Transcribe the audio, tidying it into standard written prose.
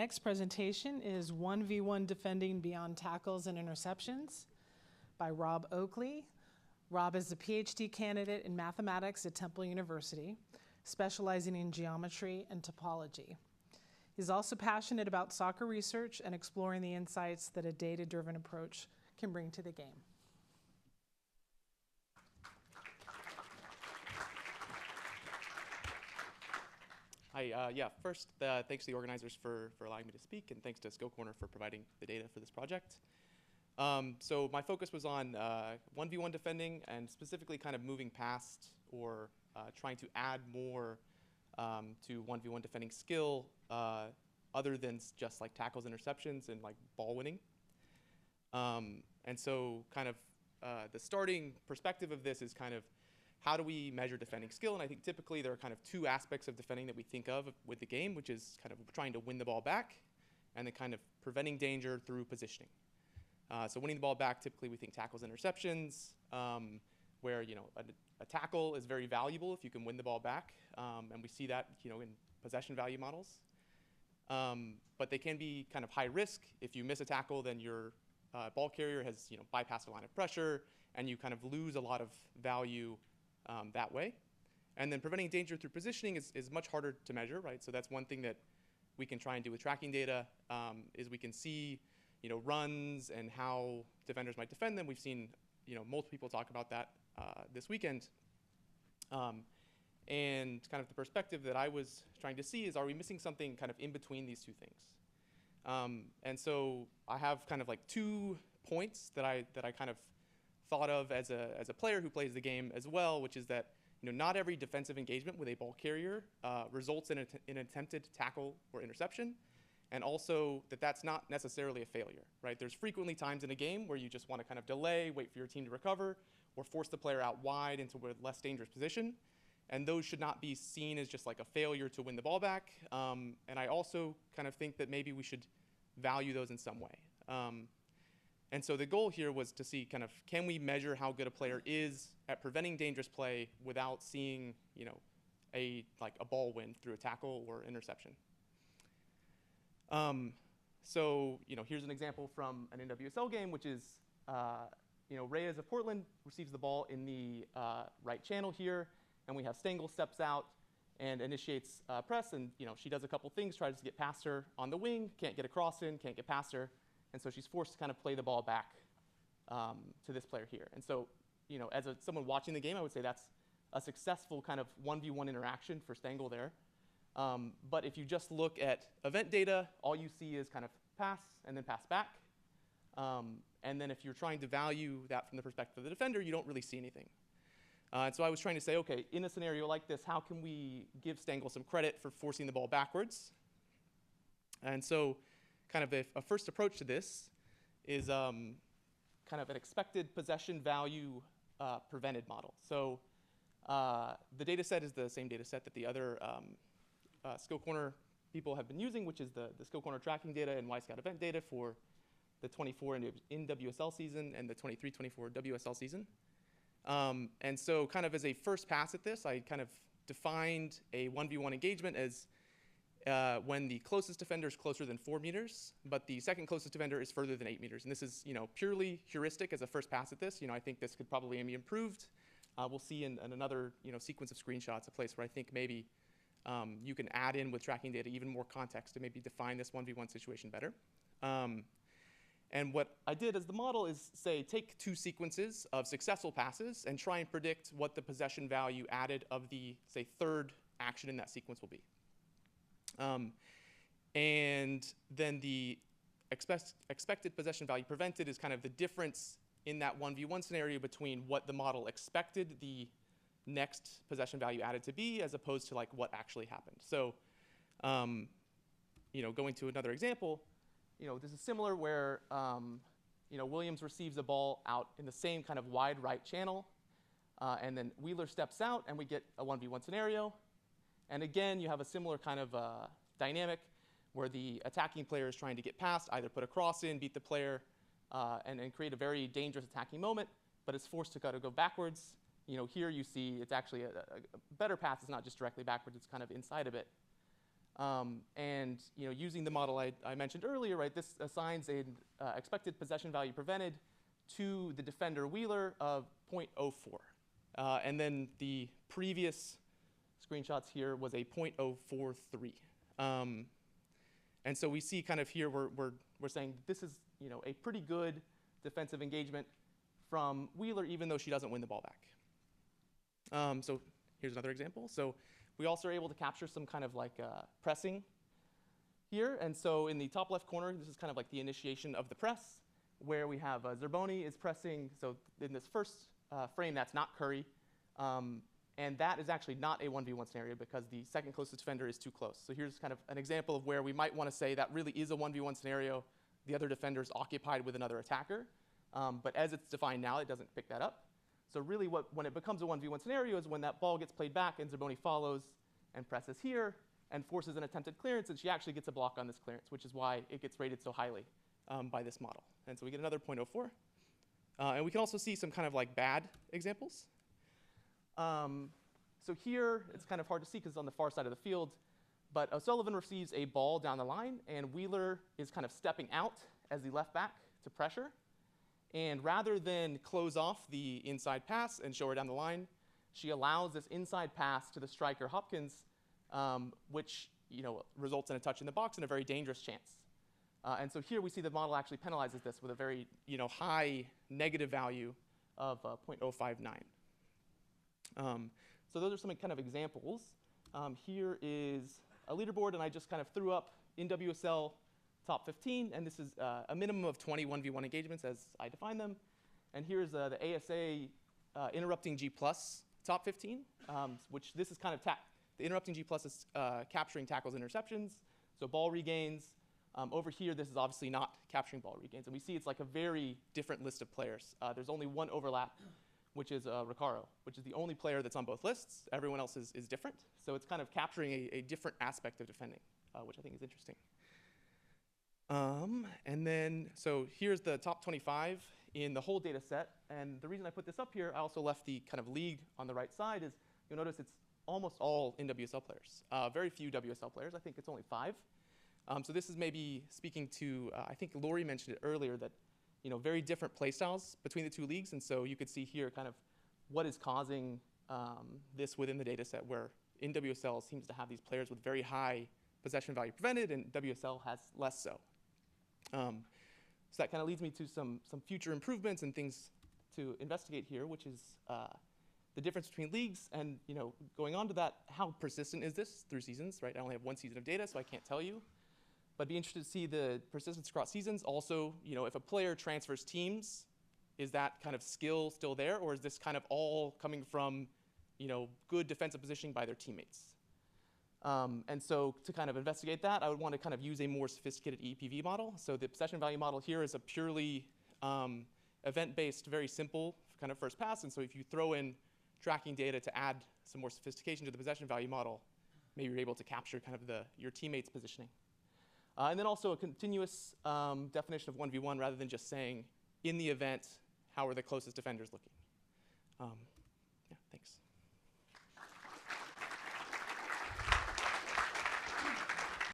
next presentation is 1v1 Defending Beyond Tackles and Interceptions by Rob Oakley. Rob is a PhD candidate in mathematics at Temple University, specializing in geometry and topology. He's also passionate about soccer research and exploring the insights that a data-driven approach can bring to the game. Hi, first, thanks to the organizers for allowing me to speak, and thanks to Skill Corner for providing the data for this project. So my focus was on 1v1 defending, and specifically kind of moving past or trying to add more to 1v1 defending skill other than just like tackles, interceptions, and like ball winning. And so kind of the starting perspective of this is kind of how do we measure defending skill? And I think typically there are kind of two aspects of defending that we think of with the game, which is kind of trying to win the ball back and then kind of preventing danger through positioning. So winning the ball back, typically we think tackles, interceptions, where a tackle is very valuable if you can win the ball back, and we see that in possession value models. But they can be kind of high risk. If you miss a tackle, then your ball carrier has bypassed a line of pressure, and you kind of lose a lot of value that way. And then preventing danger through positioning is much harder to measure, right? So that's one thing that we can try and do with tracking data, is we can see runs and how defenders might defend them. We've seen multiple people talk about that this weekend. And kind of the perspective that I was trying to see is, are we missing something kind of in between these two things? And so I have kind of like 2 points that I kind of thought of as a player who plays the game as well, which is that not every defensive engagement with a ball carrier results in an attempted tackle or interception, and also that that's not necessarily a failure, right? There's frequently times in a game where you just want to kind of delay, wait for your team to recover, or force the player out wide into a less dangerous position, and those should not be seen as just like a failure to win the ball back. And I also kind of think that maybe we should value those in some way. And so the goal here was to see kind of, can we measure how good a player is at preventing dangerous play without seeing, a ball win through a tackle or interception. So here's an example from an NWSL game, which is, Reyes of Portland receives the ball in the right channel here, and we have Stengel steps out and initiates press, and she does a couple things, tries to get past her on the wing, can't get a cross in, can't get past her. And so she's forced to kind of play the ball back to this player here. And so, as someone watching the game, I would say that's a successful kind of 1v1 interaction for Stengel there. But if you just look at event data, all you see is kind of pass and then pass back. And then if you're trying to value that from the perspective of the defender, you don't really see anything. And so I was trying to say, okay, in a scenario like this, how can we give Stengel some credit for forcing the ball backwards? And so kind of a first approach to this is kind of an expected possession value prevented model. So the data set is the same data set that the other Skill Corner people have been using, which is the Skill Corner tracking data and Y-Scout event data for the 24 NWSL season and the 23-24 WSL season. And so kind of as a first pass at this, I kind of defined a 1v1 engagement as when the closest defender is closer than 4 meters, but the second closest defender is further than 8 meters. And this is purely heuristic as a first pass at this. I think this could probably be improved. We'll see in another sequence of screenshots a place where I think maybe you can add in with tracking data even more context to maybe define this 1v1 situation better. And what I did as the model is say, take 2 sequences of successful passes and try and predict what the possession value added of the, say, third action in that sequence will be. And then the expected possession value prevented is kind of the difference in that 1v1 scenario between what the model expected the next possession value added to be as opposed to like what actually happened. So, going to another example, this is similar where, Williams receives a ball out in the same kind of wide right channel, and then Wheeler steps out and we get a 1v1 scenario. And again, you have a similar kind of dynamic where the attacking player is trying to get past, either put a cross in, beat the player, and create a very dangerous attacking moment, but it's forced to kind of go backwards. Here you see it's actually a better pass. It's not just directly backwards. It's kind of inside of it. And using the model I mentioned earlier, right, this assigns an expected possession value prevented to the defender Wheeler of 0.04. And then the previous screenshots here was a 0.043. And so we see kind of here we're saying this is a pretty good defensive engagement from Wheeler, even though she doesn't win the ball back. So here's another example. So we also are able to capture some kind of like pressing here. And so in the top left corner, this is kind of like the initiation of the press, where we have Zerboni is pressing. So in this first frame, that's not Curry. And that is actually not a 1v1 scenario because the second closest defender is too close. So here's kind of an example of where we might want to say that really is a 1v1 scenario. The other defender is occupied with another attacker. But as it's defined now, it doesn't pick that up. So really when it becomes a 1v1 scenario is when that ball gets played back and Zerboni follows and presses here and forces an attempted clearance, and she actually gets a block on this clearance, which is why it gets rated so highly by this model. And so we get another 0.04. And we can also see some kind of like bad examples. So here, it's kind of hard to see because it's on the far side of the field. But O'Sullivan receives a ball down the line, and Wheeler is kind of stepping out as the left back to pressure. And rather than close off the inside pass and show her down the line, she allows this inside pass to the striker Hopkins, which results in a touch in the box and a very dangerous chance. And so here we see the model actually penalizes this with a very high negative value of 0.059. So those are some kind of examples. Here is a leaderboard, and I just kind of threw up in WSL top 15, and this is a minimum of 20 1v1 engagements as I define them. And here's the ASA interrupting G+ top 15, which this is kind of the interrupting G+ is capturing tackles, interceptions, so ball regains. Over here, this is obviously not capturing ball regains, and we see it's like a very different list of players. There's only one overlap, which is Recaro, which is the only player that's on both lists. Everyone else is different, so it's kind of capturing a different aspect of defending, which I think is interesting. And then, so here's the top 25 in the whole data set. And the reason I put this up here, I also left the kind of league on the right side, is you'll notice it's almost all NWSL players. Very few WSL players. I think it's only 5. So this is maybe speaking to, I think Lori mentioned it earlier, that very different play styles between the two leagues. And so you could see here kind of what is causing this within the data set, where NWSL seems to have these players with very high possession value prevented, and WSL has less so. So that kind of leads me to some future improvements and things to investigate here, which is the difference between leagues. And going on to that, how persistent is this through seasons, right? I only have one season of data, so I can't tell you. But I'd be interested to see the persistence across seasons. Also, if a player transfers teams, is that kind of skill still there, or is this kind of all coming from good defensive positioning by their teammates? And so to kind of investigate that, I would want to kind of use a more sophisticated EPV model. So the possession value model here is a purely event-based, very simple kind of first pass. And so if you throw in tracking data to add some more sophistication to the possession value model, maybe you're able to capture kind of your teammates' positioning. And then also a continuous definition of 1v1 rather than just saying, in the event, how are the closest defenders looking? Yeah, thanks.